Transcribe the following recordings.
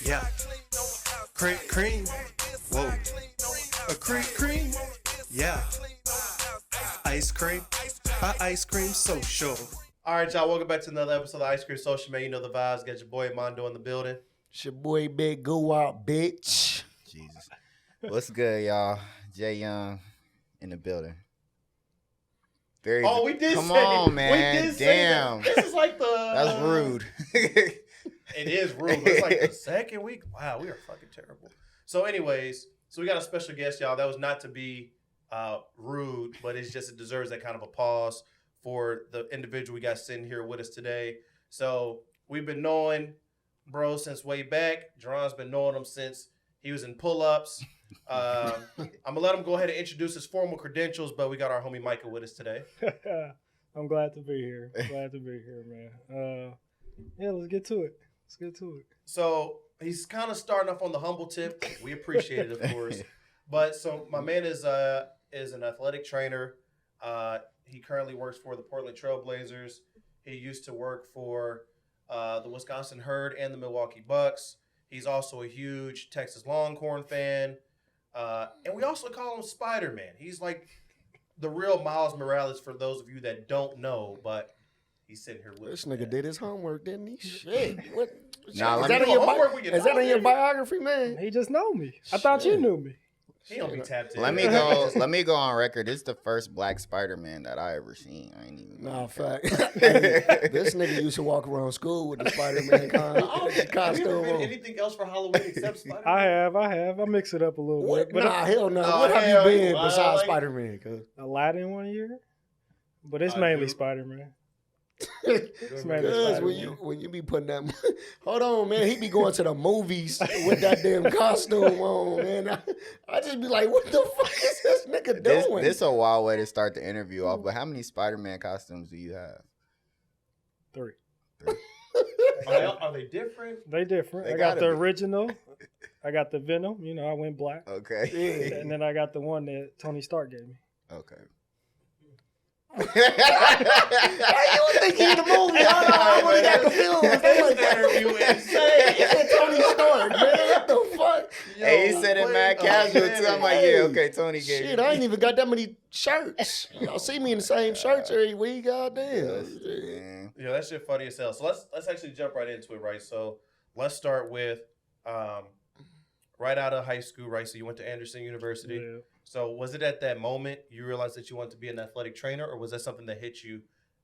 Yeah. Cream. Whoa. A cream. Yeah. Ice cream. Ice cream social. All right, y'all. Welcome back to another episode of Ice Cream Social, man. You know the vibes. Got your boy Mondo in the building. It's your boy Big Go Out, bitch. Jesus. What's good, y'all? Jay Young in the building. We did Come say on, man. We did Damn. say that. This is like the... That's rude. It is rude. It's like the second week. Wow, we are fucking terrible. So anyways, we got a special guest, y'all. That was not to be rude, but it deserves that kind of a pause for the individual we got sitting here with us today. So we've been knowing bro since way back. Jerron's been knowing him since he was in pull-ups. I'm going to let him go ahead and introduce his formal credentials, but we got our homie Micah with us today. I'm glad to be here. Man. Yeah, let's get to it. So he's kind of starting off on the humble tip. We appreciate it, of course. But so my man is an athletic trainer. He currently works for the Portland Trailblazers. He used to work for the Wisconsin Herd and the Milwaukee Bucks. He's also a huge Texas Longhorn fan. And we also call him Spider-Man. He's like the real Miles Morales for those of you that don't know, but he's sitting here with us. This nigga did his homework, didn't he? Shit. What? Nah, is that in your bio? biography, man? He just know me. I thought you knew me. He don't be tapped in. Let me go on record. This is the first black Spider-Man that I ever seen. I ain't even Nah, fact. This nigga used to walk around school with the Spider-Man costume. Have you ever been anything else for Halloween except Spider-Man? I have. I mix it up a little bit. But hell no. What have you been besides Spider-Man? Aladdin one year. But it's mainly Spider-Man. Because when you be putting that, hold on, man, he be going to the movies with that damn costume on, man. I just be like, what the fuck is this nigga doing? This a wild way to start the interview off. But how many Spider-Man costumes do you have? 3. Are they different? They different. I got the original. I got the Venom. You know, I went black. Okay. And then I got the one that Tony Stark gave me. Okay. Why you think he in the movie? I really got confused. This interview insane. Tony Stark, man. What the fuck? Hey, he said it mad casual too. I'm like, yeah, okay, Tony gave Shit, I ain't even got that many shirts. Y'all see me in the same shirts every week, goddamn. Yeah, that shit funny as hell. So let's actually jump right into it, right? So let's start with right out of high school, right? So you went to Anderson University. Yeah. So was it at that moment you realized that you wanted to be an athletic trainer, or was that something that hit you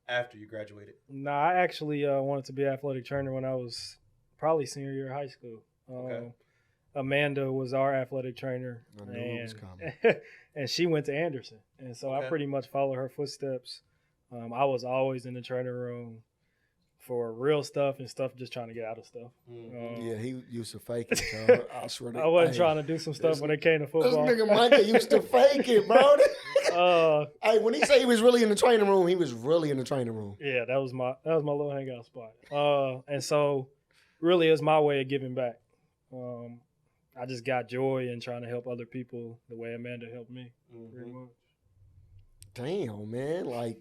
after you graduated? Nah, I actually wanted to be an athletic trainer when I was probably senior year of high school. Okay. Amanda was our athletic trainer, I knew it was coming. and she went to Anderson, and so I pretty much followed her footsteps. I was always in the training room for real stuff and stuff, just trying to get out of stuff. Yeah, he used to fake it, so I swear to I wasn't trying to do some stuff when it came to football. This nigga Micah used to fake it, bro. Hey, when he said he was really in the training room, he was really in the training room. Yeah, that was my little hangout spot. And so really it was my way of giving back. I just got joy in trying to help other people the way Amanda helped me, pretty much. Damn, man. Like,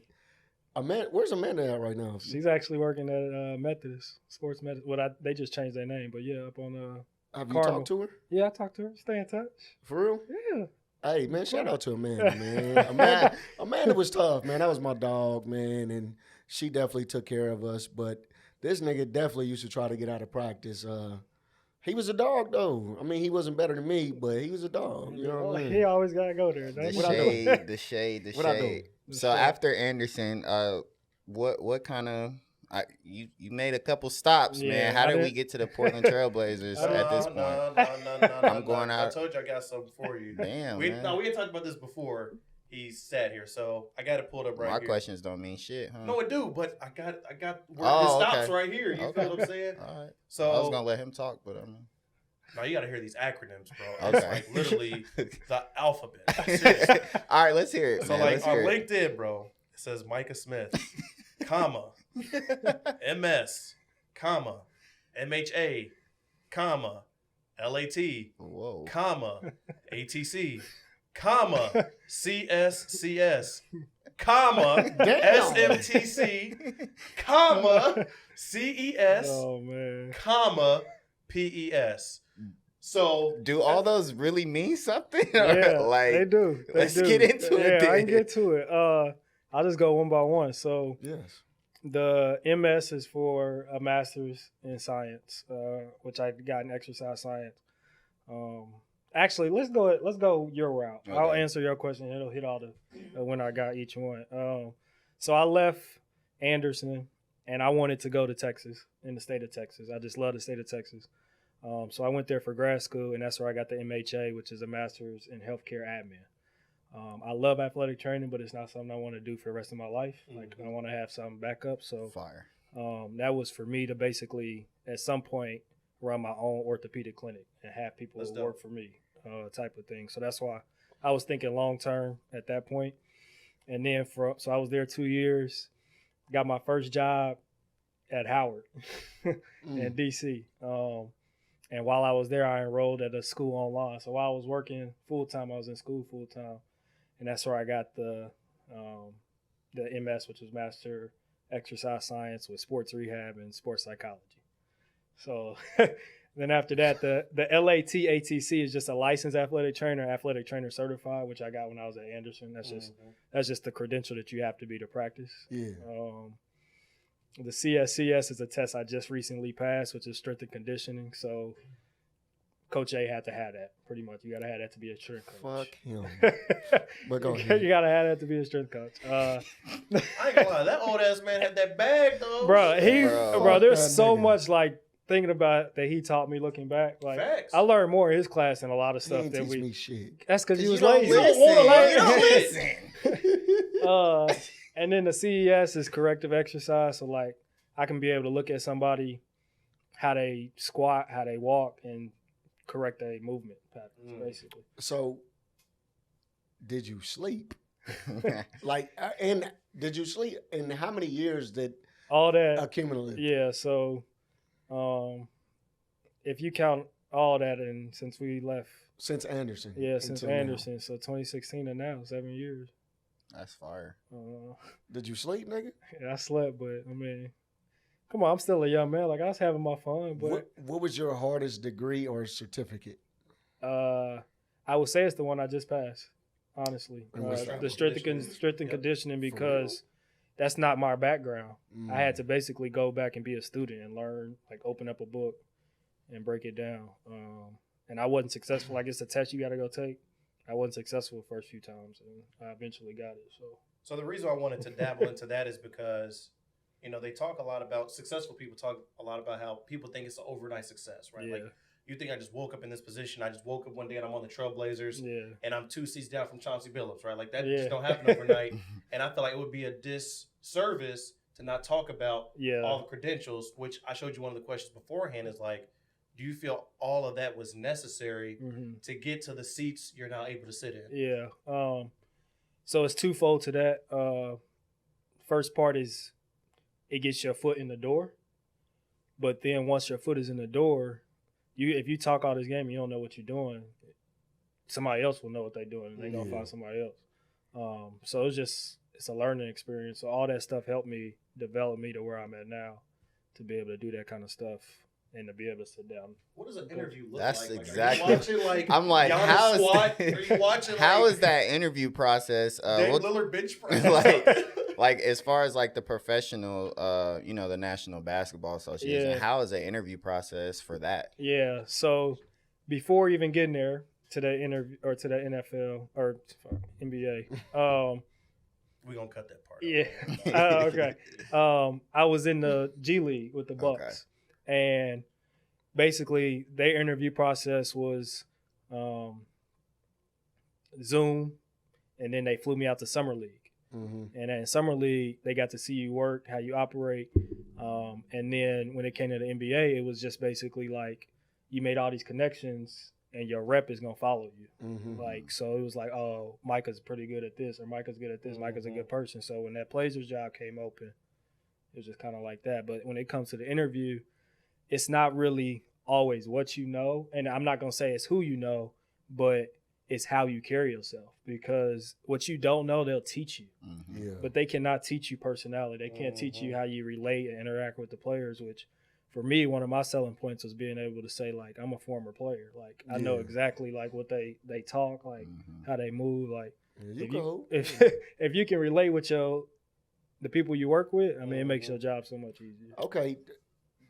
where's Amanda at right now? She's actually working at Methodist, Sports Methodist. Well, they just changed their name, but yeah, up on Have you Cardinal. talked to her? Yeah, I talked to her. Stay in touch. For real? Yeah. Hey, man, shout out to Amanda, man. Amanda was tough, man. That was my dog, man, and she definitely took care of us. But this nigga definitely used to try to get out of practice. He was a dog, though. I mean, he wasn't better than me, but he was a dog. You know what I mean? He always got to go there. The shade. What I do? So after Anderson, what kind of you made a couple stops, man. How did we get to the Portland Trailblazers at this point? No. I'm going out. I told you I got something for you. Damn, we man. had talked about this before. He sat here, so I got it pulled up right My here. questions don't mean shit, huh? No, it do, but I got where it stops right here. You feel what I'm saying? All right. So I was gonna let him talk, but now you got to hear these acronyms, bro. Okay. It's like literally the alphabet. All right, let's hear it. So man. like on LinkedIn, bro, it says Micah Smith, comma, MS, comma, MHA, comma, LAT, Whoa. comma, ATC, comma, CSCS, comma, SMTC, comma, CES, Oh man. comma, PES. So Do all those really mean something? Yeah, Like, they do. let's get into it. Yeah, I then. can get to it. I'll just go one by one. So Yes. the MS is for a master's in science, which I got in exercise science. Actually, let's go your route. Okay. I'll answer your question. It'll hit all the when I got each one. So I left Anderson, and I wanted to go to Texas, in the state of Texas. I just love the state of Texas. So I went there for grad school, and that's where I got the MHA, which is a master's in healthcare admin. I love athletic training, but it's not something I want to do for the rest of my life. Like, I want to have some backup. So Fire. that was for me to basically, at some point, run my own orthopedic clinic and have people work for me, type of thing. So that's why I was thinking long term at that point. And then so I was there 2 years, got my first job at Howard in DC. And while I was there, I enrolled at a school online. So while I was working full time, I was in school full time, and that's where I got the MS, which was Master Exercise Science with Sports Rehab and Sports Psychology. So then after that, the LAT-ATC is just a licensed athletic trainer certified, which I got when I was at Anderson. That's just the credential that you have to be to practice. Yeah. The CSCS is a test I just recently passed, which is strength and conditioning. So Coach A had to have that, pretty much. You got to have that to be a strength coach. Fuck him. But go ahead. You got to have that to be a strength coach. I ain't gonna lie, that old ass man had that bag though. Bro, there's that so nigga. much like thinking about that he taught me looking back. Like Facts. I learned more in his class than a lot of He stuff ain't that teach we. me shit. That's because you was don't lazy. listen. You don't listen. And then the CES is corrective exercise. So like I can be able to look at somebody, how they squat, how they walk, and correct their movement patterns, basically. So, did you sleep? And did you sleep? And how many years did All that. accumulate? Yeah. So, if you count all that, and since we left, Since Anderson. yeah, since until now. Anderson, so 2016 and now 7 years. That's fire. Did you sleep, nigga? Yeah, I slept, but I mean, come on, I'm still a young man. Like I was having my fun, but What was your hardest degree or certificate? I would say it's the one I just passed. Honestly, And what's that? the strength and conditioning, because that's not my background. I had to basically go back and be a student and learn, like open up a book and break it down. And I wasn't successful. I guess the test you got to go take. I wasn't successful the first few times, and I eventually got it. So the reason I wanted to dabble into that is because, you know, they talk a lot about, successful people talk a lot about how people think it's an overnight success, right? Yeah. Like, you think I just woke up in this position. I just woke up one day and I'm on the Trailblazers, and I'm 2 seats down from Chauncey Billups, right? Like that just don't happen overnight. And I feel like it would be a disservice to not talk about all the credentials, which I showed you one of the questions beforehand is like, do you feel all of that was necessary to get to the seats you're now able to sit in? Yeah. So it's twofold to that. First part is it gets your foot in the door. But then once your foot is in the door, if you talk all this game and you don't know what you're doing, somebody else will know what they're doing and they're going to find somebody else. So it's a learning experience. So all that stuff helped me develop me to where I'm at now to be able to do that kind of stuff. And to be able to sit down. What does an interview look That's like? exactly. Are you watching, I'm like, Giannis how is squat? that? Are you watching? How is that interview process? Dame Lillard bench press? like as far as like the professional, the National Basketball Association. How is the interview process for that? Yeah. So before even getting there to the interview or to the NFL or NBA, we're gonna cut that part. Yeah. Okay. I was in the G League with the Bucks. Okay. And basically, their interview process was Zoom, and then they flew me out to Summer League. And in Summer League, they got to see you work, how you operate. And then when it came to the NBA, it was just basically like you made all these connections, and your rep is going to follow you. Like, so it was like, oh, Micah's pretty good at this, or Micah's good at this, Micah's a good person. So when that Blazers job came open, it was just kind of like that. But when it comes to the interview, it's not really always what you know. And I'm not going to say it's who you know, but it's how you carry yourself. Because what you don't know, they'll teach you. But they cannot teach you personality. They can't teach you how you relate and interact with the players, which for me, one of my selling points was being able to say, like, I'm a former player. Like, I know exactly, like, what they talk, like, how they move. Like, if you can relate with the people you work with, I mean, it makes your job so much easier. Okay,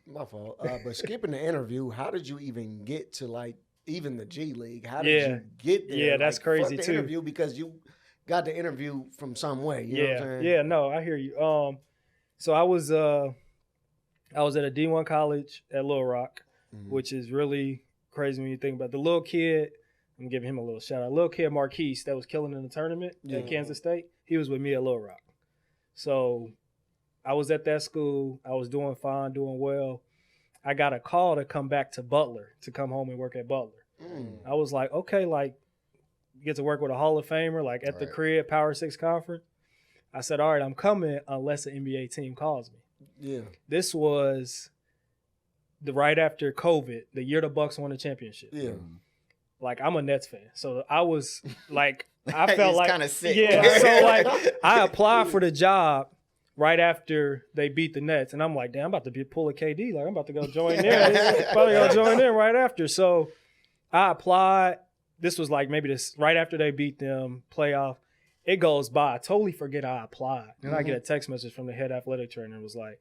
my fault. But skipping the interview, how did you even get to, like, even the G League? How did you get there? Yeah, that's crazy, fuck the too. interview because you got the interview from some way. You know what I'm saying? Yeah, no, I hear you. So I was at a D1 college at Little Rock, which is really crazy when you think about it. The little kid. I'm giving him a little shout out. Little kid Marquise that was killing in the tournament at Kansas State. He was with me at Little Rock. So I was at that school. I was doing fine, doing well. I got a call to come back to Butler, to come home and work at Butler. I was like, okay, like, get to work with a Hall of Famer, like at the crib, Power 6 conference. I said, all right, I'm coming unless an NBA team calls me. Yeah. This was right after COVID, the year the Bucks won the championship. Yeah. Like, I'm a Nets fan. So I was like, I felt like kind of sick. Yeah. So like I applied for the job right after they beat the Nets. And I'm like, damn, I'm about to pull a KD. Like, I'm about to go join them. Probably go join them right after. So I applied. This was like maybe this right after they beat them, playoff. It goes by. I totally forget I applied. Then I get a text message from the head athletic trainer. It was like,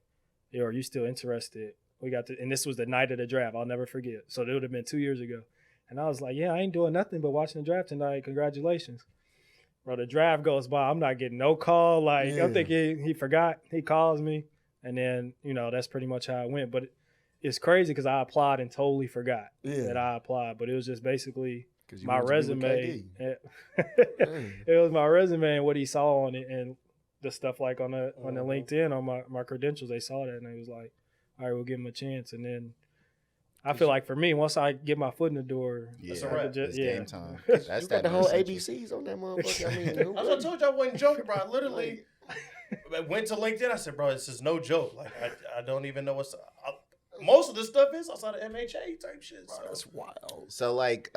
yo, are you still interested? And this was the night of the draft. I'll never forget. So it would have been 2 years ago. And I was like, yeah, I ain't doing nothing but watching the draft tonight. Congratulations. Bro, the draft goes by. I'm not getting no call. Like, I'm thinking he forgot. He calls me. And then, that's pretty much how it went. But it's crazy because I applied and totally forgot that I applied. But it was just basically my resume. It was my resume and what he saw on it and the stuff like on the LinkedIn, on my credentials. They saw that and they was like, all right, we'll give him a chance. And then I feel like for me, once I get my foot in the door, it's game time. That's you got the whole ABCs on that motherfucker. I mean, I told you I wasn't joking, bro. I literally went to LinkedIn. I said, bro, this is no joke. Like, I don't even know what's most of this stuff is outside of MHA type shit. So. That's wild. So, like,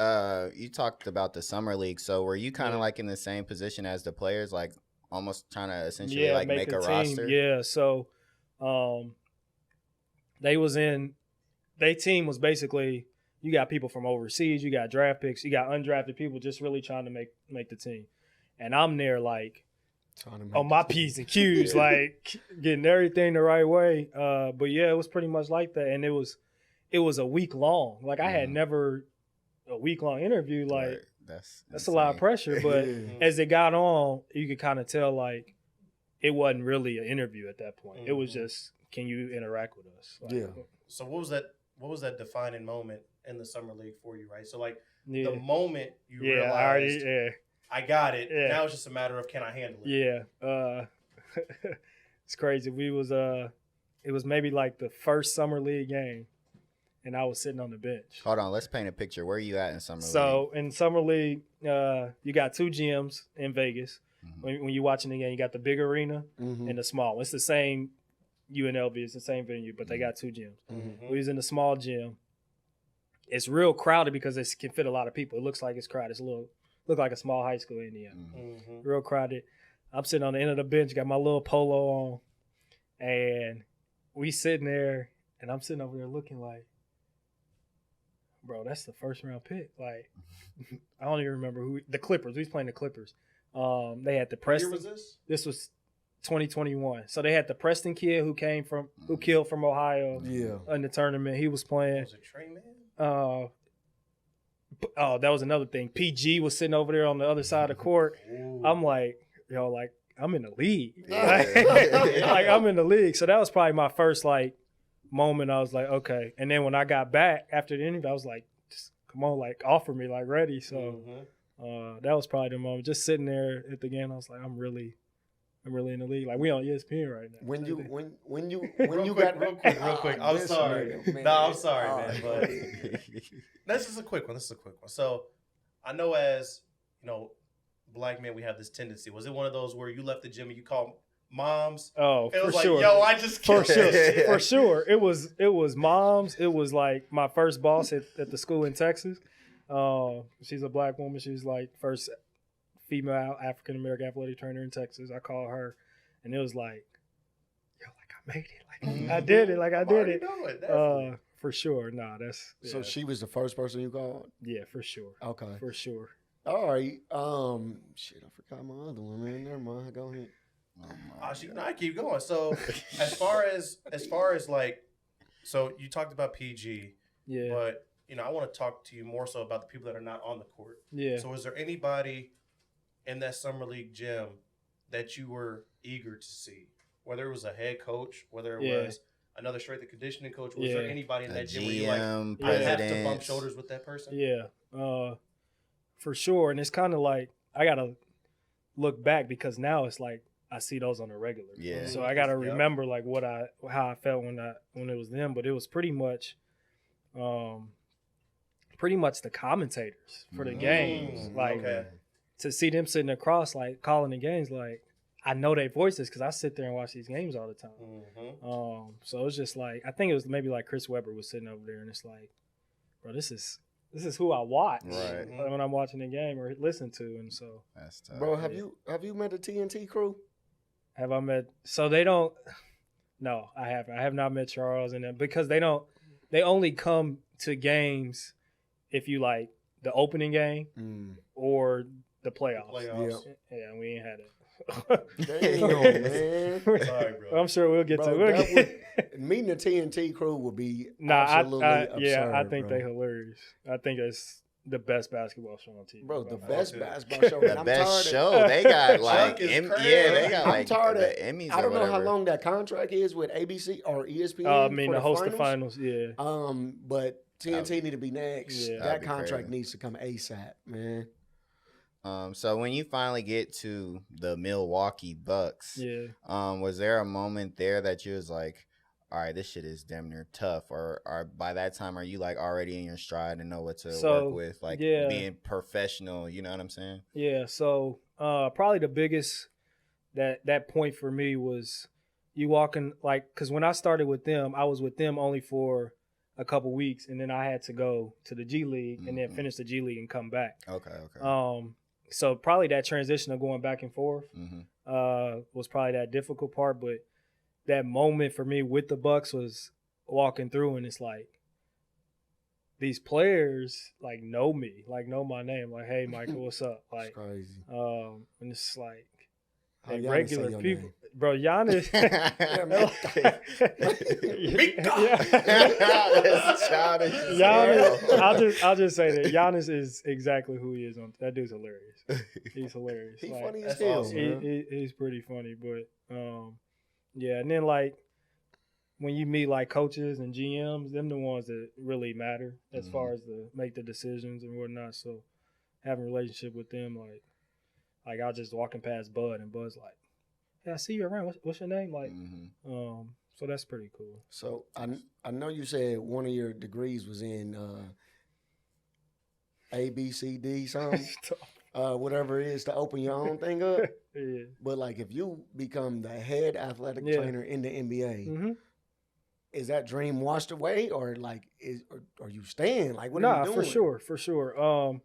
you talked about the summer league. So, were you kind of like in the same position as the players, like almost trying to essentially like make a roster? Yeah. So, their team was basically, you got people from overseas, you got draft picks, you got undrafted people just really trying to make the team. And I'm there like on my P's and Q's, like getting everything the right way. But yeah, it was pretty much like that. And it was a week long. Like I had never a week long interview. Like that's a lot of pressure. But as it got on, you could kind of tell like it wasn't really an interview at that point. It was just, can you interact with us? Like, So what was that defining moment in the summer league for you, right? So like the moment you realized I got it, now it's just a matter of can I handle it? Yeah. It's crazy. It was maybe like the first summer league game and I was sitting on the bench. Hold on, let's paint a picture. Where are you at in summer league? So in summer league, you got two gyms in Vegas. When you're watching the game, you got the big arena and the small. It's the same UNLV, it's the same venue, but they got two gyms. We was in the small gym. It's real crowded because it can fit a lot of people. It looks like it's crowded. It's look like a small high school in Indiana. Real crowded. I'm sitting on the end of the bench, got my little polo on, and we sitting there, and I'm sitting over there looking like, bro, that's the first round pick. Like, I don't even remember the Clippers. We was playing the Clippers. They had the Preston. What year was this? This was 2021. So they had the Preston kid who killed from Ohio in the tournament. He was playing. Was it Trey Man? That was another thing. PG was sitting over there on the other side of the court. I'm like, I'm in the league. Like I'm in the league. So that was probably my first like moment. I was like, okay. And then when I got back after the interview, I was like, just come on, like offer me, like ready. So that was probably the moment. Just sitting there at the game, I was like, I'm really in the league. Like we on ESPN right now. When you real quick. I'm sorry. I'm sorry, man. But this is a quick one. So I know as black men, we have this tendency. Was it one of those where you left the gym and you called moms? Oh, it was for like, sure. Yo, I just killed for sure. It was moms. It was like my first boss at the school in Texas. She's a black woman. She's like first female African-American athletic trainer in Texas. I called her, and it was like, yo, like I made it, like I did it, like I did it. Know it, definitely. For sure. Nah, that's So she was the first person you called? yeah, for sure. Okay. For sure. All right. Shit, I forgot my other one, man. Never mind. Go ahead. I keep going. So as far as like, so you talked about PG, Yeah. but I want to talk to you more so about the people that are not on the court. Yeah. So is there anybody in that summer league gym that you were eager to see, whether it was a head coach, whether it was another strength and conditioning coach? Was there anybody in that gym where you like, I have to bump shoulders with that person? Yeah, for sure. And it's kind of like I gotta look back because now it's like I see those on a regular. Yeah. So I gotta remember like how I felt when it was them, but it was pretty much the commentators for the games. Like to see them sitting across, like calling the games, like I know their voices because I sit there and watch these games all the time. Mm-hmm. So it's just like I think it was maybe like Chris Webber was sitting over there, and it's like, bro, this is who I watch when I'm watching the game or listen to, and so that's tough. Bro, have you met the TNT crew? Have I met? So they don't. No, I haven't. I have not met Charles and them because they don't. They only come to games if you like the opening game or the playoffs. Yeah, we ain't had it. Damn, man. Sorry, bro. I'm sure we'll get to it. Meeting the TNT crew would be absolutely absurd, I think bro. They hilarious. I think it's the best basketball show on TV. Bro, the best basketball show. The best show. They got like they got like I'm tired the Emmys. I don't know how whatever. long that contract is with ABC or ESPN. I mean, to host the finals, yeah. But TNT need to be next. Yeah. That contract needs to come ASAP, man. So when you finally get to the Milwaukee Bucks, was there a moment there that you was like, all right, this shit is damn near tough, or by that time are you like already in your stride and know what to work with, like being professional, you know what I'm saying? Yeah, so probably the biggest that point for me was you walking, like, because when I started with them, I was with them only for a couple weeks, and then I had to go to the G League and then finish the G League and come back. Okay. So probably that transition of going back and forth was probably that difficult part, but that moment for me with the Bucks was walking through, and it's like these players like know me, like know my name, like, hey Michael, what's up? Like, crazy. And it's like How they Giannis regular say your people, name? bro. Giannis, Giannis. I'll just say that Giannis is exactly who he is. That dude's hilarious. He's hilarious. He's like, funny as hell. awesome. He's pretty funny, but yeah. And then like when you meet like coaches and GMs, them the ones that really matter as far as to make the decisions and whatnot. So having a relationship with them, like I was just walking past Bud, and Bud's like, "Hey, I see you around. What's your name?" Like, so that's pretty cool. So I know you said one of your degrees was in ABCD something, whatever it is to open your own thing up. Yeah. But like if you become the head athletic trainer in the NBA, is that dream washed away, or like are you staying? Like what are you doing? for sure.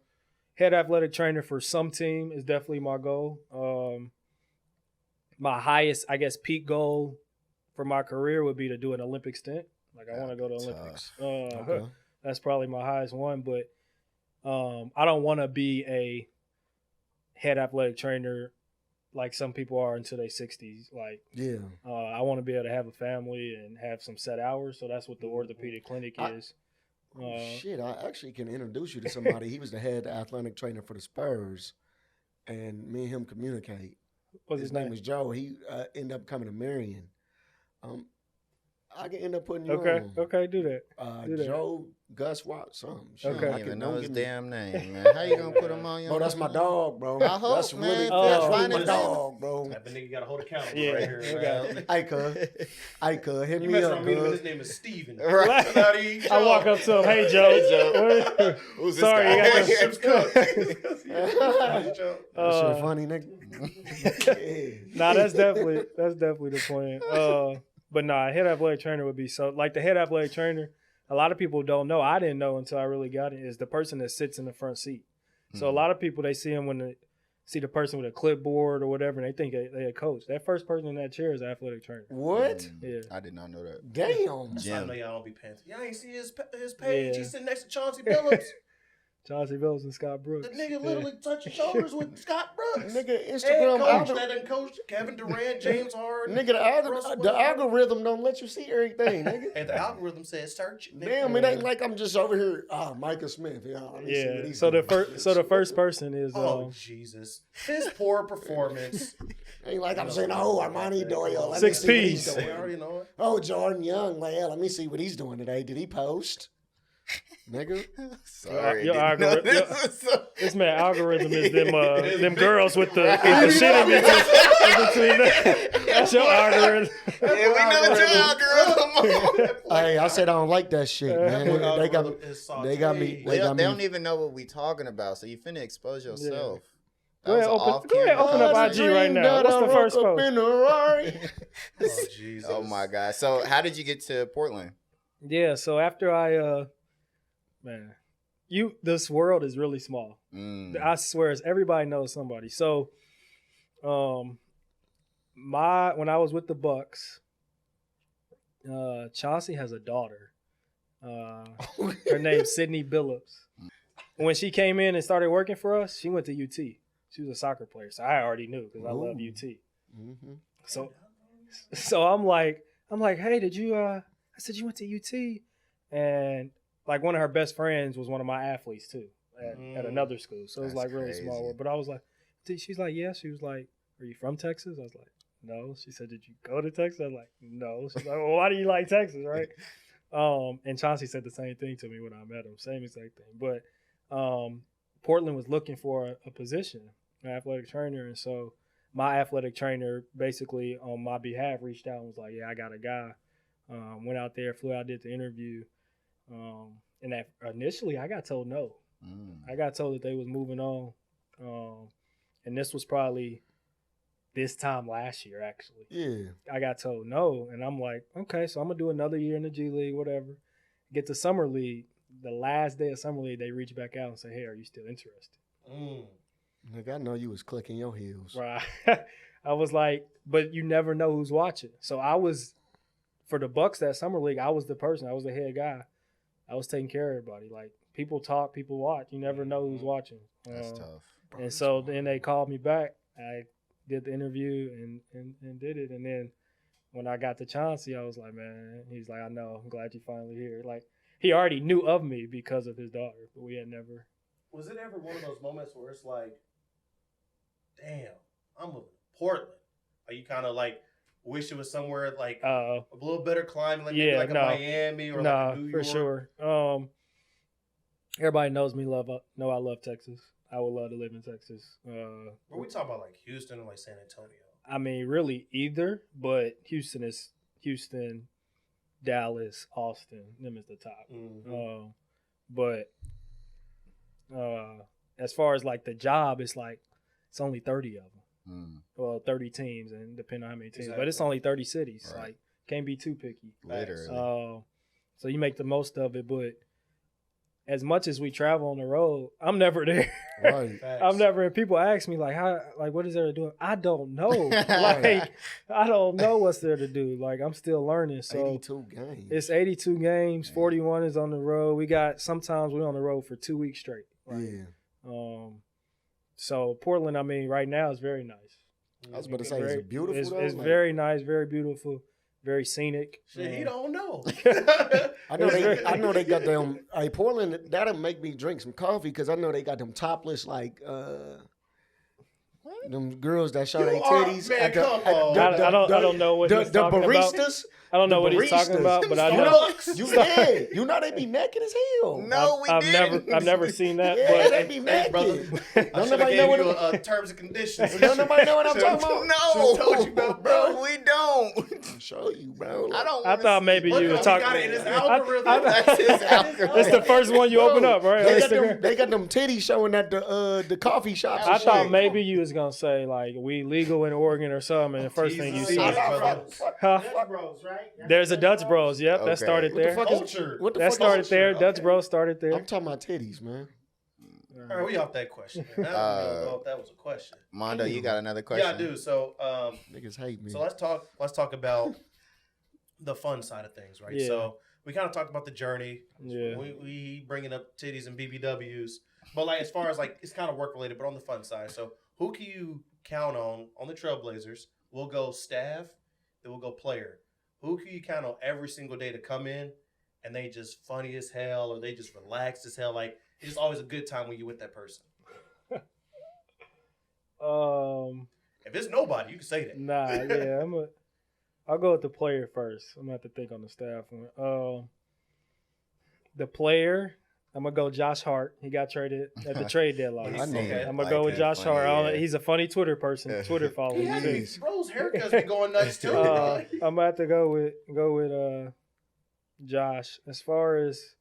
Head athletic trainer for some team is definitely my goal. My highest, I guess, peak goal for my career would be to do an Olympic stint. Like I want to go to Olympics. Okay. That's probably my highest one. But I don't want to be a head athletic trainer like some people are until their 60s. Like, I want to be able to have a family and have some set hours. So that's what the orthopedic clinic is. Shit, I actually can introduce you to somebody. He was the head athletic trainer for the Spurs, and me and him communicate. What's his name was Joe. He ended up coming to Marion. I can end up putting you on. Okay, do that. Joe Gus Watt, something. I don't even know his damn name, man. How you gonna put him on your? Bro, that's my dog, bro. I hope, that's man. really, That's my dog, bro. That nigga got to hold accountable Yeah, right here. Man. Hey, cuz, hit You me mess up, around me, cuz. his name is Steven. Right. I walk up to him, hey Joe. Who's this Sorry, guy? you got Ship's cooked. That shit funny, nigga. Nah, that's definitely the plan. But nah, head athletic trainer would be so like the head athletic trainer. A lot of people don't know. I didn't know until I really got it. Is the person that sits in the front seat. So a lot of people they see him when see the person with a clipboard or whatever, and they think they a coach. That first person in that chair is an athletic trainer. What? Yeah. I did not know that. Damn. I know y'all don't be paying. Y'all ain't see his page. Yeah. He's sitting next to Chauncey Billups. Chauncey Billups and Scott Brooks. The nigga literally touching shoulders with Scott Brooks. Nigga, Head Instagram coach that done coached Kevin Durant, James Harden. Nigga, the algorithm don't let you see everything, nigga. And the algorithm says search. Damn, it ain't like I'm just over here. Micah Smith. Let me see what he's doing. The first person is. Jesus, his poor performance. Ain't like I'm saying, Armani Doyle. Let 6 me see what he's Ps. doing. They already know it. Oh, Jordan Young, man. Let me see what he's doing today. Did he post? Nigga. Sorry. This man algorithm is them girls with the shit in between. That's your algorithm. Yeah, we know it's your algorithm. Hey, I said I don't like that shit, man. They got me. They don't even know what we talking about, so you finna expose yourself. Go ahead, open up IG right now. What's the first post? Oh, Jesus. Oh my God. So how did you get to Portland? Yeah, so after I this world is really small. I swear, everybody knows somebody. So when I was with the Bucks, Chauncey has a daughter. Her name's Sydney Billups. When she came in and started working for us, she went to UT. She was a soccer player, so I already knew because I love UT. Mm-hmm. So I'm like, hey, did you? I said you went to UT, and like one of her best friends was one of my athletes too at another school. So it was like really crazy. Small world. But I was like, she's like, yeah. She was like, are you from Texas? I was like, no. She said, did you go to Texas? I was like, no. She's like, well, why do you like Texas, right? And Chauncey said the same thing to me when I met him, same exact thing. But Portland was looking for a position, an athletic trainer, and so my athletic trainer basically on my behalf reached out and was like, yeah, I got a guy. Went out there, flew out, did the interview. And initially I got told no. I got told that they was moving on. And this was probably this time last year, actually. Yeah. I got told no. And I'm like, okay, so I'm going to do another year in the G League, whatever. Get to Summer League. The last day of Summer League, they reach back out and say, hey, are you still interested? Like, I know you was clicking your heels. Right. I was like, but you never know who's watching. So I was, for the Bucks that Summer League, I was the person. I was the head guy. I was taking care of everybody. Like, people talk, people watch. You never know who's watching. That's tough. And so then they called me back. I did the interview and did it. And then when I got to Chauncey, I was like, man, he's like, I know. I'm glad you're finally here. Like, he already knew of me because of his daughter, but we had never. Was it ever one of those moments where it's like, damn, I'm moving to Portland? Are you kind of like, wish it was somewhere like a little better climate, like maybe like a Miami or like a New York? For sure. Everybody knows me. Know I love Texas. I would love to live in Texas. Were we talking about like Houston or like San Antonio? I mean, really either, but Houston, Dallas, Austin. Them is the top. Mm-hmm. But as far as like the job, it's like it's only 30 of them. Well, 30 teams, and depending on how many teams, but it's only 30 cities. Right. Like, can't be too picky. Literally. So you make the most of it, but as much as we travel on the road, I'm never there. Right. I'm never. And people ask me like, how, like, what is there to do? I don't know. Like, I don't know what's there to do. Like, I'm still learning. So 82 games. It's 82 games. 41 is on the road. Sometimes we're on the road for 2 weeks straight. Right? Yeah. So Portland, I mean, right now is very nice. I was about to say, is it beautiful? It's very nice, very beautiful, very scenic. Shit, he don't know. I know they got them. Hey, Portland, that'll make me drink some coffee because I know they got them topless like them girls that show their titties. Man, come on. I don't know what he's talking baristas. About. I don't know what he's talking about, but I know. You know they be naked as hell. No, I've never seen that. Yeah, but they be naked. Brother, don't nobody know what terms and conditions. Don't nobody know what I'm talking about. No, told you about, bro. We don't. I'll show you, bro. I thought maybe you were talking. Got it in his algorithm. That's his algorithm. It's the first one you open up, right? They got them titties showing at the coffee shops. I thought maybe you was gonna say like we legal in Oregon or something, and the first thing you see is Dutch Bros, right? There's a Dutch Bros. Yep, Okay. that started there. What the fuck That started there. Okay. Dutch Bros started there. I'm talking about titties, man. All right, we off that question. Man. I don't even know if that was a question. Mondo, you got another question? Yeah, I do. So, niggas hate me. So let's talk about the fun side of things, right? Yeah. So we kind of talked about the journey. Yeah. We bringing up titties and BBWs, but like as far as like it's kind of work related, but on the fun side. So who can you count on the Trailblazers? We'll go staff, then we'll go player. Who can you count on every single day to come in and they just funny as hell or they just relaxed as hell? Like it's just always a good time when you with that person. If it's nobody, you can say that. Nah, yeah, I'll go with the player first. I'm gonna have to think on the staff one. The player, I'm gonna go Josh Hart. He got traded at the trade deadline. I'm gonna go with Josh Hart. He's a funny Twitter person. Twitter follower. Bro's haircuts be going nuts too. I'm gonna have to go with Josh. As far as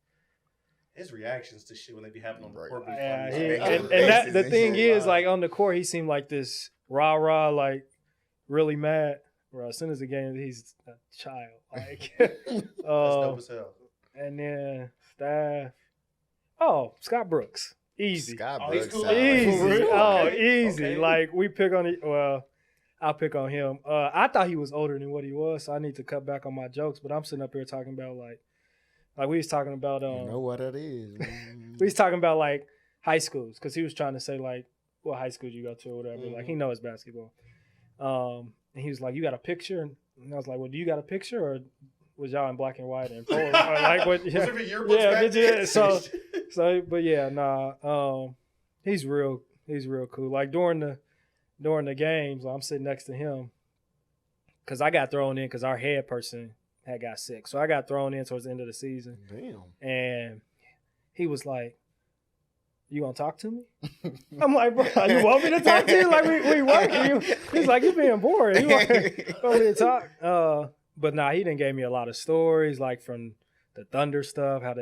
his reactions to shit when they be happening on the court. The thing is, like on the court, he seemed like this rah, like really mad. Bro, as soon as the game, he's a child. Like, that's dope as hell. And then staff. Oh, Scott Brooks. Easy. Scott Brooks. Cool. Easy. Oh, Okay. easy. Okay. Like we pick on it. Well, I'll pick on him. I thought he was older than what he was, so I need to cut back on my jokes. But I'm sitting up here talking about like we was talking about. You know what that is. We was talking about like high schools because he was trying to say like what high school you go to or whatever. Mm-hmm. Like he knows basketball. And he was like, "You got a picture?" And I was like, "Well, do you got a picture or was y'all in black and white and forward?" Like what? Yeah. Yeah. So, but yeah, nah. He's real cool. Like during the games, I'm sitting next to him because I got thrown in because our head person had got sick, so I got thrown in towards the end of the season. Damn. And he was like, "You gonna talk to me?" I'm like, "Bro, you want me to talk to you? Like we working." He's like, "You being boring. You want me to talk?" But nah, he didn't give me a lot of stories like from the Thunder stuff, how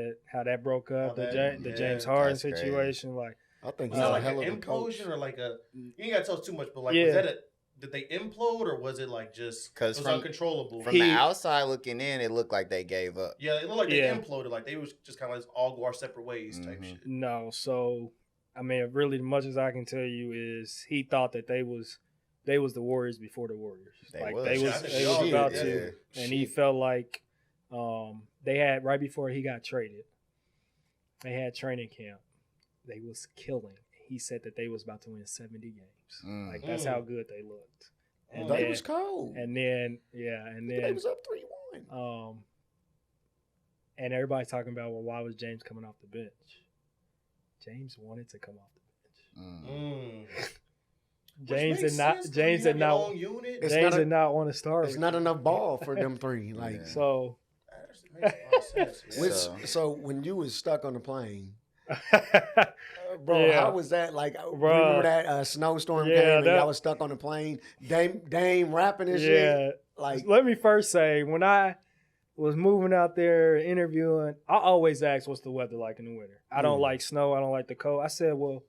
that broke up, the James Harden situation. Like, I think was he's that a like hell an of a coach. implosion or like a? You ain't gotta tell us too much, but like, Yeah. was that did they implode or was it like just it was uncontrollable? From the outside looking in, it looked like they gave up. Yeah, it looked like they imploded. Like they was just kind of like all go our separate ways type shit. No, so I mean, really, as much as I can tell you is he thought that they was the Warriors before the Warriors. They was about to, and he felt like they had right before he got traded. They had training camp. They was killing. He said that they was about to win 70 games. Like that's how good they looked. And they was cold. And then they was up 3-1. And everybody's talking about, well, why was James coming off the bench? James wanted to come off the bench. James did not want to start. It's not enough ball for them three. Like so. So when you was stuck on the plane, bro, how was that? Like, remember that snowstorm came and y'all was stuck on the plane? Dame rapping and shit. Like, let me first say, when I was moving out there interviewing, I always ask, "What's the weather like in the winter?" I don't like snow. I don't like the cold. I said, "Well,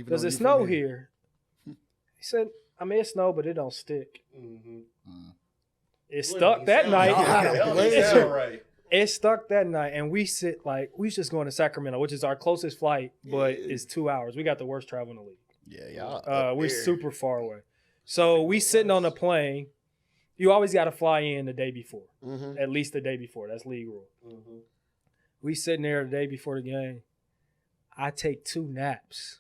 does it snow here?" He said, "I mean, it snow, but it don't stick." It stuck that night. It stuck that night, and we was just going to Sacramento, which is our closest flight, but it's 2 hours. We got the worst travel in the league. Yeah. We're super far away. So we sitting on the plane. You always got to fly in the day before, at least the day before. That's league rule. We sitting there the day before the game. I take 2 naps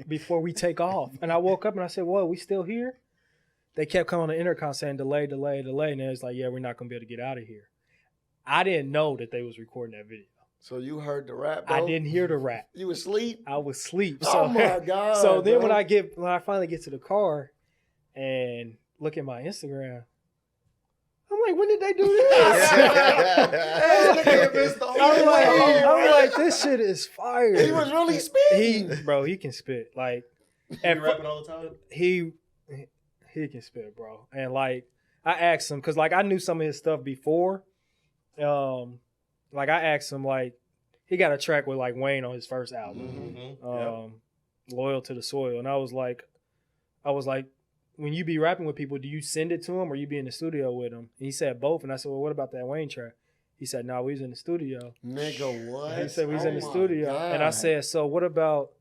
before we take off. And I woke up and I said, "Whoa, we still here?" They kept coming on the intercom saying delay. And it was like, "Yeah, we're not going to be able to get out of here." I didn't know that they was recording that video. So you heard the rap, bro? I didn't hear the rap. You was asleep? I was asleep. Oh my God. So then when I finally get to the car and look at my Instagram, I'm like, when did they do this? I'm like, this shit is fire. He was really spitting. He can spit. Like, you rapping all the time? He can spit, bro. And like, I asked him because like I knew some of his stuff before. Like I asked him, like he got a track with like Wayne on his first album, Loyal to the Soil, and I was like, when you be rapping with people, do you send it to them or you be in the studio with them? And he said both, and I said, well, what about that Wayne track? He said, no, we was in the studio. Nigga, what? He said we was in the studio, and I said, so what about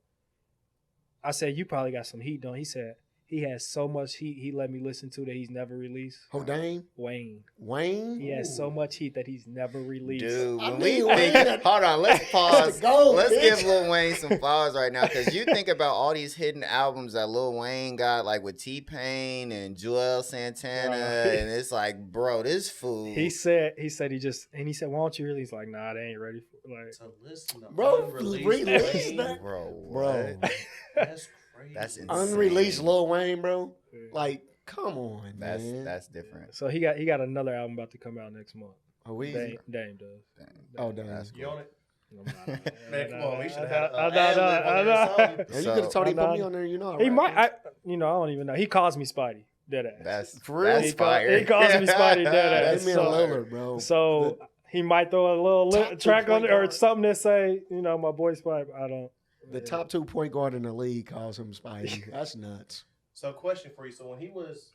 I said, you probably got some heat, don't? He said he has so much heat he let me listen to that he's never released. Who, Dame? Wayne. He has so much heat that he's never released. Dude, I when mean, we think, hold on, let's pause. Let's bitch. give Lil Wayne some flowers right now, because you think about all these hidden albums that Lil Wayne got, like with T-Pain and Joel Santana, and it's like, bro, this fool. He said he said, why don't you release? Like, nah, they ain't ready for like. So listen, Bro, unreleased release Wayne. that. Bro, Bro. what? That's crazy. That's insane. Unreleased Lil Wayne, bro. Like, come on, man. That's different. So he got another album about to come out next month. Are we? Dame does. Oh, Dame. That's You on it? I'm not. Man, come on. We should have had I an ad-lib on there or something. Yeah, you could have told him I'm put me not- on there, you know. He right? might. I don't even know. He calls me Spidey. Dead ass. For real? That's fire. He calls me Spidey dead ass. Give me a Lillard, bro. So he might throw a little Top track on two-point it or guard. something that say, my boy Spidey. I don't. The top 2 point guard in the league calls him Spidey. That's nuts. So, question for you. So, when he was,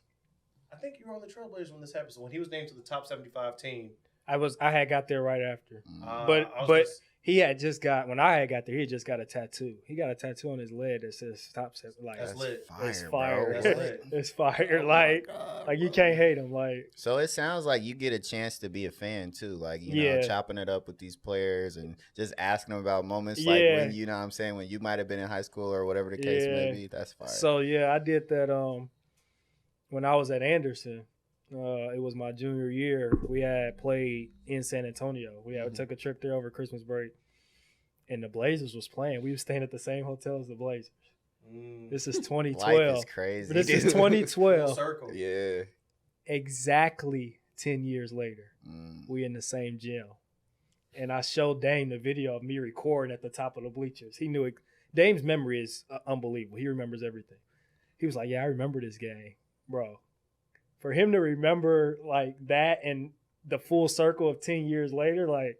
I think you were on the Trailblazers when this happened. So, when he was named to the top 75 team, I had got there right after. I But was just- he had just got when I had got there. He had just got a tattoo. He got a tattoo on his leg that says "Top 7." Like That's lit. it's Fire, fire. bro. That's lit. It's fire. Oh like my God, like you bro. can't hate him. Like So it sounds like you get a chance to be a fan too, like you Yeah. know, chopping it up with these players and just asking them about moments like Yeah. when you know what I'm saying, when you might have been in high school or whatever the case may Yeah. be. That's fire. so. Yeah, I did that. When I was at Anderson, it was my junior year. We had played in San Antonio. We took a trip there over Christmas break, and the Blazers was playing. We were staying at the same hotel as the Blazers. This is 2012. Life is crazy. This is dude. Full 2012. circle. Yeah. Exactly 10 years later, Mm. we in the same gym. And I showed Dame the video of me recording at the top of the bleachers. He knew it. Dame's memory is unbelievable. He remembers everything. He was like, yeah, I remember this game, bro. For him to remember like that and the full circle of 10 years later, like,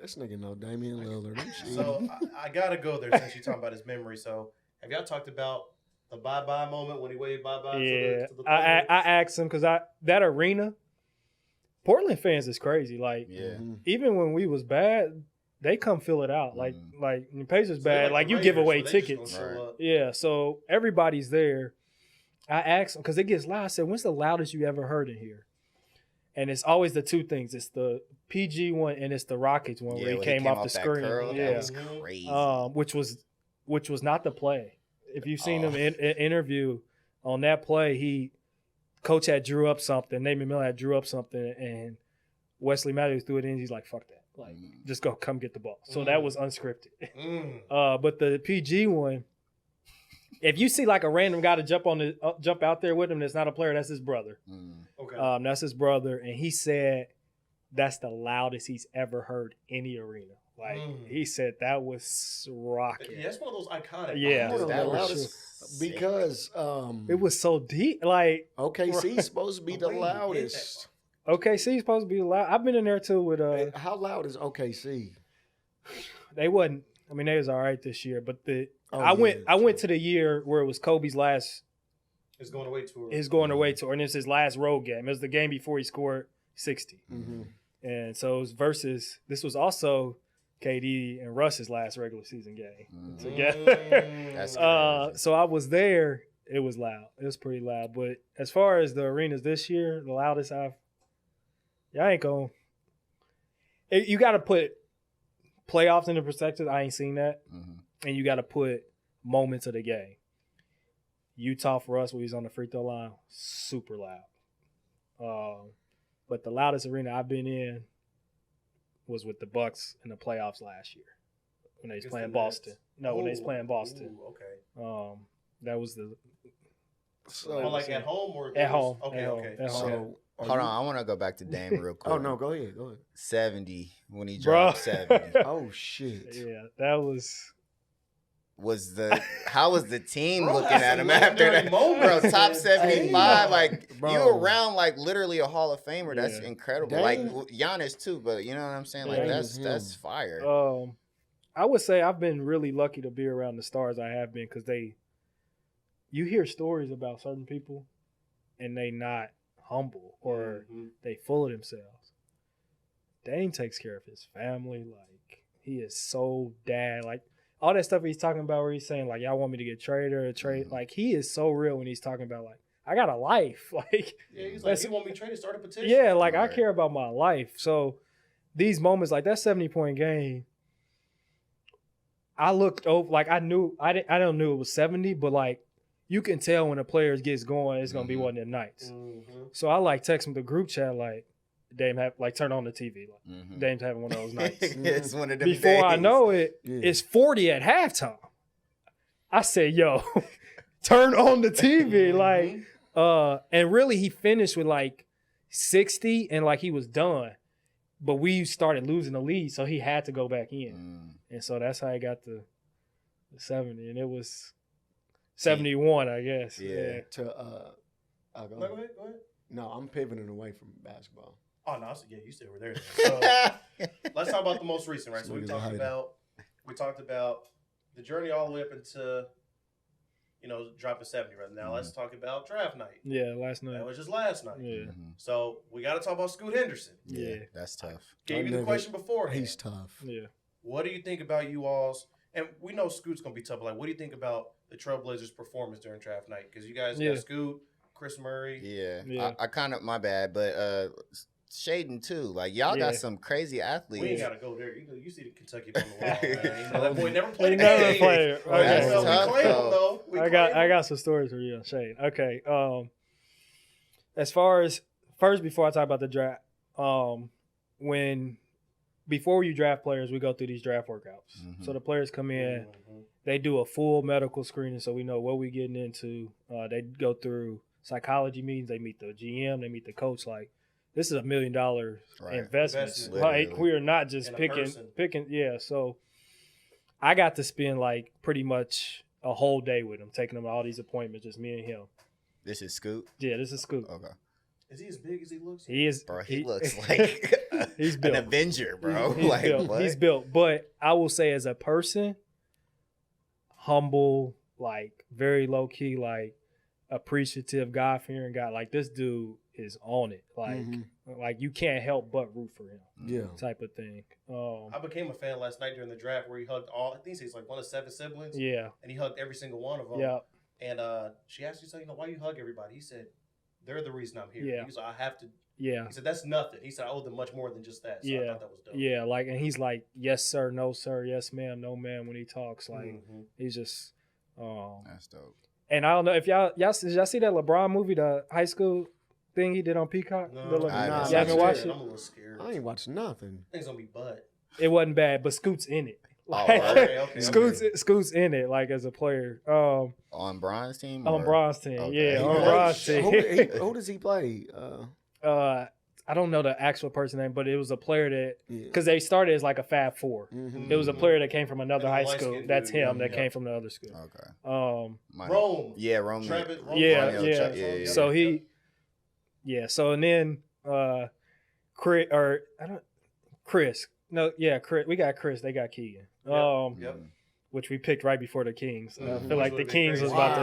This nigga know Damian Lillard. I'm shit. So, I got to go there since you're talking about his memory. So, have y'all talked about the bye-bye moment when he waved bye-bye yeah. to the I players? asked him because that arena, Portland fans is crazy. Like, Yeah. Mhm. even when we was bad, they come fill it out. Like when the Pacers So they're bad, like the you give Raiders, away so they just tickets. gonna show Right. up. Yeah, so everybody's there. I asked him because it gets loud. I said, "When's the loudest you ever heard in here?" And it's always the two things. It's the PG one and it's the Rockets one where he when came off the that screen. curl, Yeah, that was crazy. which was not the play. If you've seen him Oh. in interview on that play, coach had drew up something. Nathan Miller had drew up something, and Wesley Matthews threw it in. He's like, "Fuck that! Like, just go, come get the ball." So that was unscripted. But the PG one, if you see like a random guy to jump out there with him, that's not a player. That's his brother. Okay. That's his brother, and he said that's the loudest he's ever heard any arena. Like he said that was rocking. Yeah, that's one of those iconic. Yeah. moments. Hold on, that the was loudest because It was so deep. Like OKC's supposed to be the The way he hit that loudest. OKC's supposed to be loud. I've been in there too with How loud is OKC? they wasn't. I mean, they was all right this year, but Oh, I yeah, went to the year where it was Kobe's last It's going away tour. his going away tour, and it's his last road game. It was the game before he scored 60. Mm-hmm. And so it was versus this was also KD and Russ's last regular season game together. That's crazy. So I was there. It was loud. It was pretty loud. But as far as the arenas this year, the loudest I ain't going. You got to put playoffs into perspective. I ain't seen that. And you got to put moments of the game. Utah for us, when he was on the free throw line, super loud. But the loudest arena I've been in was with the Bucks in the playoffs last year when they was Against playing the Boston. Nets? No, when they was playing Boston. Ooh, okay. That was the Well, like at home or At home. Okay, At home. okay. At home. So Hold on, I want to go back to Dame real quick. Oh no, go ahead. 70 when he Bro. dropped 70. Oh shit. yeah. That was How was the team Bro, looking that's at a him after legendary that? moment, Bro, top man. 75, like Bro. you around like literally a Hall of Famer. That's Yeah. incredible. Dame- Like Giannis too, but you know what I'm saying? Like Dame that's is that's him. fire. I would say I've been really lucky to be around the stars I have been because you hear stories about certain people and they not humble or they full of themselves. Dame takes care of his family. Like he is so dad. Like all that stuff he's talking about where he's saying, like, y'all want me to get traded or trade. Like, he is so real when he's talking about, like, I got a life. Like, yeah, he's like, you want me traded, start a petition. Yeah, like, I care about my life. So these moments, like that 70-point game, I looked over, like, I don't know it was 70, but, like, you can tell when a player gets going, it's going to be one of them nights. So I, like, text him the group chat, like, Dame have, like, turn on the TV. Like, Dame's having one of those nights. It's one of them Before days. I know it, it's 40 at halftime. I said, yo, turn on the TV. Like, and really he finished with, like, 60 and, like, he was done. But we started losing the lead, so he had to go back in. And so that's how I got the 70. And it was 71, I guess. Yeah. Go ahead. No, I'm pivoting away from basketball. Oh no, yeah, you still were there. So let's talk about the most recent, right? So we talked about the journey all the way up into dropping 70 right now. Let's talk about draft night. Yeah, last night. That was just last night. Yeah. So we got to talk about Scoot Henderson. Yeah, that's tough. Gave you the question before. He's tough. Yeah. What do you think about you all's? And we know Scoot's gonna be tough. But like, what do you think about the Trailblazers' performance during draft night? Because you guys got Scoot, Chris Murray. Yeah. I kind of, my bad, but Shaden too. Like, y'all got some crazy athletes. We ain't gotta go there. You see the Kentucky on the wall, man. You know, that boy never played. Never played. That's Okay. tough, We claim him though. I got some stories for you on Shane. Okay. As far as first, before I talk about the draft, before you draft players, we go through these draft workouts. So the players come in, they do a full medical screening, so we know what we're getting into. They go through psychology meetings. They meet the GM. They meet the coach. Like, this is $1 million investment. Like, we are not just picking. Yeah. So I got to spend like pretty much a whole day with him, taking him to all these appointments, just me and him. This is Scoot? Yeah, this is Scoot. Okay. Is he as big as he looks? He is. Bro, he looks like he's built. an Avenger, bro. He's like, built. what? He's built. But I will say, as a person, humble, like very low key, like appreciative, God-fearing guy. Like, this dude is on it. Like you can't help but root for him. Yeah. Type of thing. I became a fan last night during the draft where he hugged I think he's like one of 7 siblings. Yeah. And he hugged every single one of them. Yeah. And she asked me, so, why you hug everybody? He said, they're the reason I'm here. Yeah. He was like, I have to. Yeah. He said, that's nothing. He said, I owe them much more than just that. So I thought that was dope. Yeah. Like, and he's like, yes, sir, no, sir, yes, ma'am, no, ma'am, when he talks. Like, he's just. That's dope. And I don't know if y'all see that LeBron movie, the high school thing he did on Peacock? No, I you haven't watched it? I'm a little scared. I ain't watched nothing. I think it's going to be butt. It wasn't bad, but Scoot's in it. Like, okay. Scoot's in it, like, as a player. On Bron's team? On Bron's team, Okay. yeah, on Bron's team. Who does he play? I don't know the actual person name, but it was a player that, because they started as like a Fab Four. It was a player that came from another high school. That's him that came from the other school. Okay. Rome. Yeah, Rome. Yeah. So he, so and then Chris. No, yeah, Chris. We got Chris. They got Keegan. Which we picked right before the Kings. I feel like the Kings was about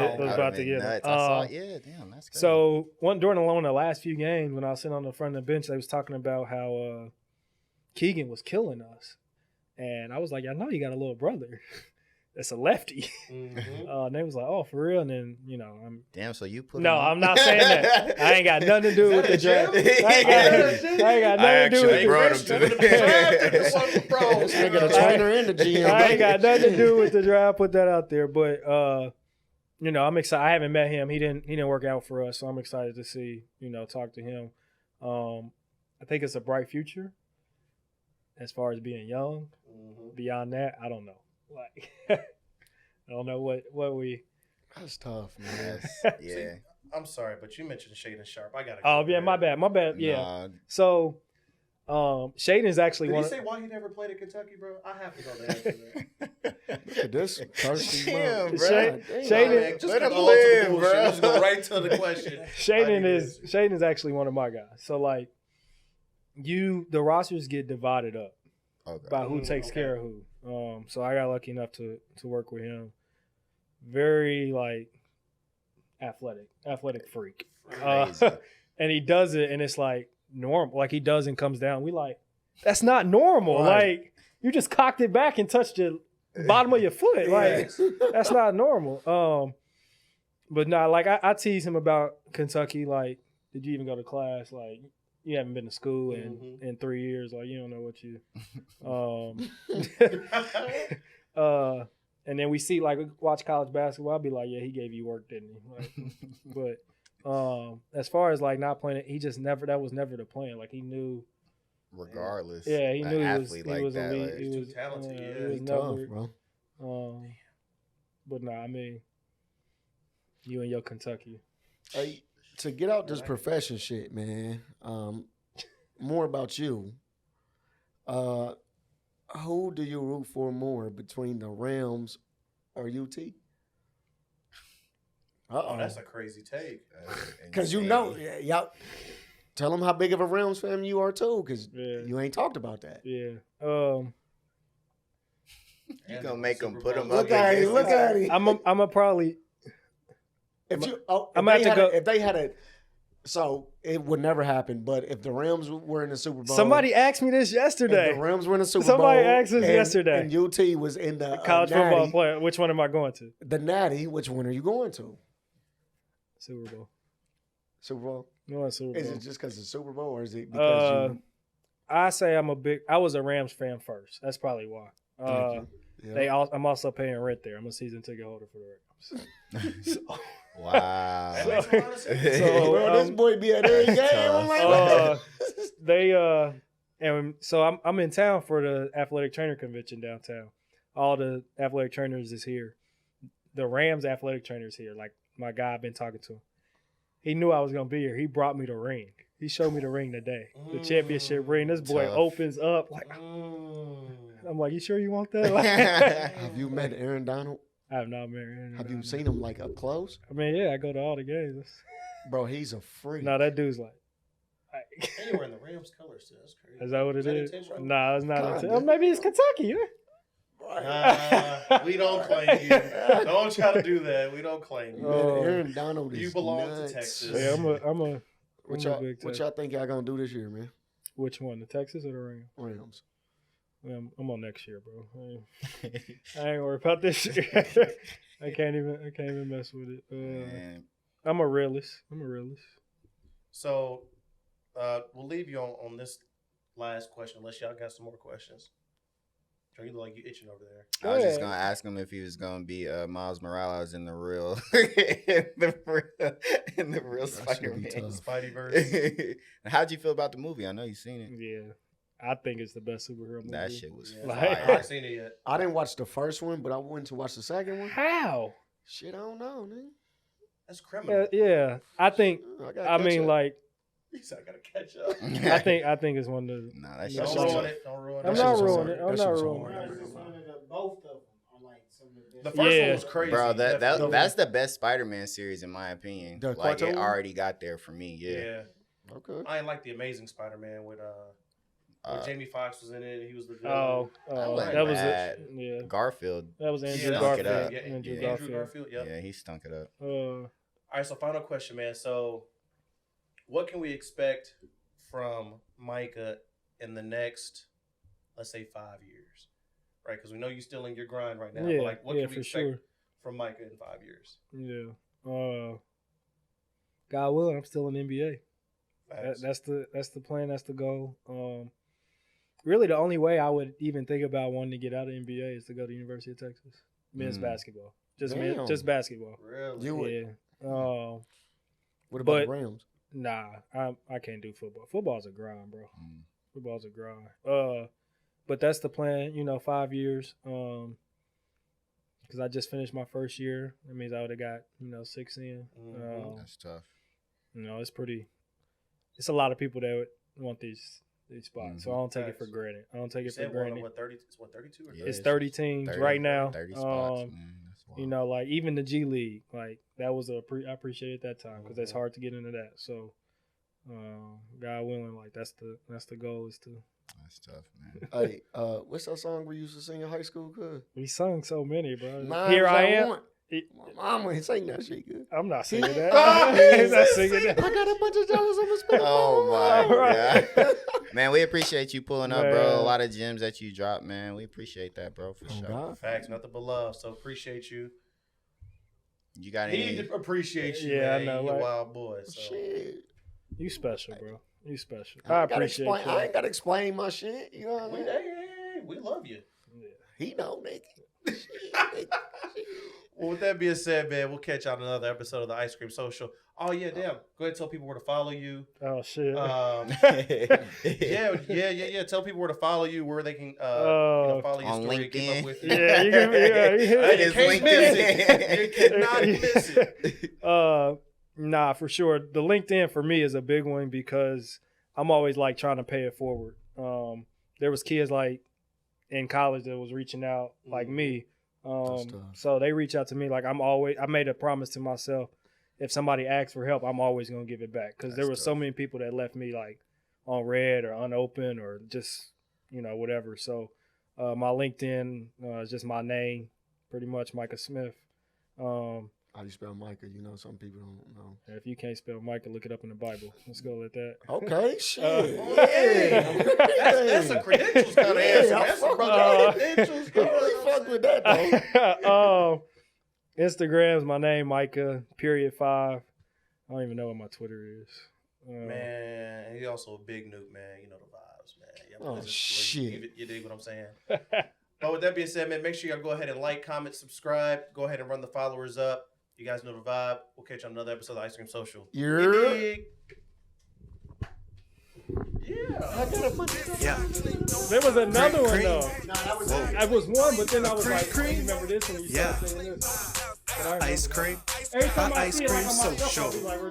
to get him. Damn, that's good. So during one of the last few games, when I was sitting on the front of the bench, they was talking about how Keegan was killing us, and I was like, I know you got a little brother that's a lefty. And they was like, oh, for real? And then, I'm damn. So you put? No, I'm not saying that. I ain't got nothing to do with the draft. I ain't got nothing to do with brought him to the This nigga the trainer and the GM. I ain't got nothing to do with the draft. Put that out there, but I'm excited. I haven't met him. He didn't work out for us, so I'm excited to see, talk to him. I think it's a bright future as far as being young. Beyond that, I don't know. Like, I don't know what we. That's tough, man. Yeah. See, I'm sorry, but you mentioned Shaden Sharp. I gotta. Oh yeah, my bad. Yeah. Nah. So, Shaden is actually Did one. Did he say why he never played at Kentucky, bro? I have to know the answer to that. Look at this thirsty Damn, bro. bro. Shaden, Just Let him cut live, the bullshit. bro. Let's go right to the question. Shaden is actually one of my guys. So like, the rosters get divided up by who takes care of who. So I got lucky enough to work with him. Very like athletic freak. And he does it, and it's like normal. Like, he does and comes down. We like, that's not normal. Right. Like, you just cocked it back and touched your bottom of your foot. Like that's not normal. But nah, like I tease him about Kentucky. Like, did you even go to class? Like, you haven't been to school in 3 years. Like, you don't know what you. And then we see, like, we watch college basketball. I'll be like, yeah, he gave you work, didn't he? Like, but as far as like not playing it, he just never. That was never the plan. Like, he knew. Regardless, yeah, he knew he was like elite. that, Like, he was too talented. he Yeah, was He never. tough, bro. But nah, I mean, you and your Kentucky. Hey, to get out this profession shit, man. More about you. Who do you root for more between the Rams or UT? Oh, that's a crazy take. Because you know, y'all tell them how big of a Rams fan you are too, because you ain't talked about that. Yeah. You gonna make them put them up? Look at him. Look at him. I'm a probably. If they had a, so it would never happen. But if the Rams were in the Super Bowl, Somebody asked me this yesterday. If the Rams were in the Super Bowl. Somebody asked us yesterday. And UT was in the college football player. Which one am I going to? The Natty. Which one are you going to? Super Bowl. Super Bowl. No, Super Bowl. Is it just because it's Super Bowl, or is it because I say I was a Rams fan first. That's probably why. Yeah. I'm also paying rent there. I'm a season ticket holder for the Rams. Wow. That makes a lot of sense. Bro, this boy be at every game. I'm like, and so I'm in town for the athletic trainer convention downtown. All the athletic trainers is here. The Rams athletic trainers here. Like my guy, I've been talking to him. He knew I was gonna be here. He brought me the ring. He showed me the ring today, the championship ring. This boy opens up like. I'm like, you sure you want that? Like, have you met Aaron Donald? I have not met Aaron. Have you seen him like up close? I mean, yeah, I go to all the games. Bro, he's a freak. No, that dude's like. And you were in the Rams colors too. That's crazy. Is that what it is? Intentional? Nah, it's not. Maybe it's Kentucky. We don't claim you. Don't try to do that. We don't claim you. Aaron Donald is You belong nuts. to Texas. Yeah, I'm a What y'all think y'all gonna do this year, man? Which one, the Texas or the Rams? Rams. I'm on next year, bro. I ain't worried about this year. I can't even mess with it. I'm a realist. So, we'll leave you on this last question, unless y'all got some more questions. You look like you itching over there. I was just gonna ask him if he was gonna be Miles Morales in the real, in the real Spider-Man, Spideyverse. How'd you feel about the movie? I know you've seen it. Yeah, I think it's the best superhero movie. That shit was I fire. haven't seen it yet. I didn't watch the first one, but I went to watch the second one. How? Shit, I don't know, nigga. That's criminal. Yeah. I think. I mean, like. He said, I gotta catch up. I think it's one of the. Nah, that Don't shit ruin it. Don't ruin it. I'm not ruining it. I'm not ruining it. Both of them are like some of the best. The first one was crazy. Bro, that's the best Spider-Man series in my opinion. The like cartoon? it already got there for me. Yeah. Okay. I ain't like the Amazing Spider-Man with when Jamie Foxx was in it. He was the villain. That was bad. it. Yeah. Garfield. That was Andrew stunk Garfield. it up. Yeah, Andrew Garfield. Yep. Yeah, he stunk it up. All right, so final question, man. So, what can we expect from Micah in the next, let's say, 5 years? Right, because we know you're still in your grind right now. Yeah, but like, what can we for expect sure. from Micah in 5 years? Yeah. God willing, I'm still in the NBA. That's the plan. That's the goal. Really, the only way I would even think about wanting to get out of the NBA is to go to the University of Texas. Men's basketball. Just basketball. Really? You would. Yeah. What about the Rams? Nah, I can't do football. Football's a grind, bro. Football's a grind. But that's the plan. 5 years. Because I just finished my first year. That means I would have got 6 in. That's tough. It's a lot of people that would want these spots. So I don't take it for granted. What, 30? It's what, 32 or 30? It's 30 teams 30, right now. 30 spots, man. That's wild. Like even the G League, like that was I appreciated that time because it's hard to get into that. So, God willing, like that's the goal is to. That's tough, man. Hey, what's that song we used to sing in high school? Good. We sung so many, bro. Nine Here is I that am. one. My mama ain't saying that shit good. I'm not singing that. He's not singing that. I got a bunch of dollars on my spend. Oh my Right. god, man, we appreciate you pulling up, bro. Man. A lot of gems that you dropped, man. We appreciate that, bro, for sure. God. Facts, nothing but love. So appreciate you. You got He any? appreciates you, Yeah, I man. know, You a right? wild boy. So. Shit. You special, bro. You special. I I ain't gotta appreciate explain. I you. ain't gotta explain my shit. You know what I We, mean? hey, we love you. He know, nigga. Well, with that being said, man, we'll catch you on another episode of the Ice Cream Social. Oh yeah, damn. Go ahead and tell people where to follow you. Oh shit. Yeah. Tell people where to follow you, where they can follow your On story, keep LinkedIn. up with you. Yeah, you can. Yeah, It's You can't miss it. You cannot miss it. Nah, for sure. The LinkedIn for me is a big one because I'm always like trying to pay it forward. There was kids like in college that was reaching out like me. So they reach out to me like I made a promise to myself. If somebody asks for help, I'm always going to give it back. Cause there were so many people that left me like on red or unopened or just, whatever. So, my LinkedIn is just my name, pretty much Micah Smith. How do you spell Micah? Some people don't know. If you can't spell Micah, look it up in the Bible. Let's go with that. Okay, shit. That's a credentials kind of answer. That's a brother credentials. I really fuck with that, though. Instagram's my name, Micah, #5. I don't even know what my Twitter is. Man, he's also a big nuke, man. You know the vibes, man. Oh, shit. You dig what I'm saying? But with that being said, man, make sure y'all go ahead and like, comment, subscribe. Go ahead and run the followers up. You guys know the vibe. We'll catch you on another episode of Ice Cream Social. You dig? Yeah. There was another one, Cream. though. No, that was Whoa. I was one, but then I was like, Cream. I remember this when you Yeah. started saying this. But I remember Ice that. cream. Every time I Ice see it, like, cream on my shelf, I'll social. be like,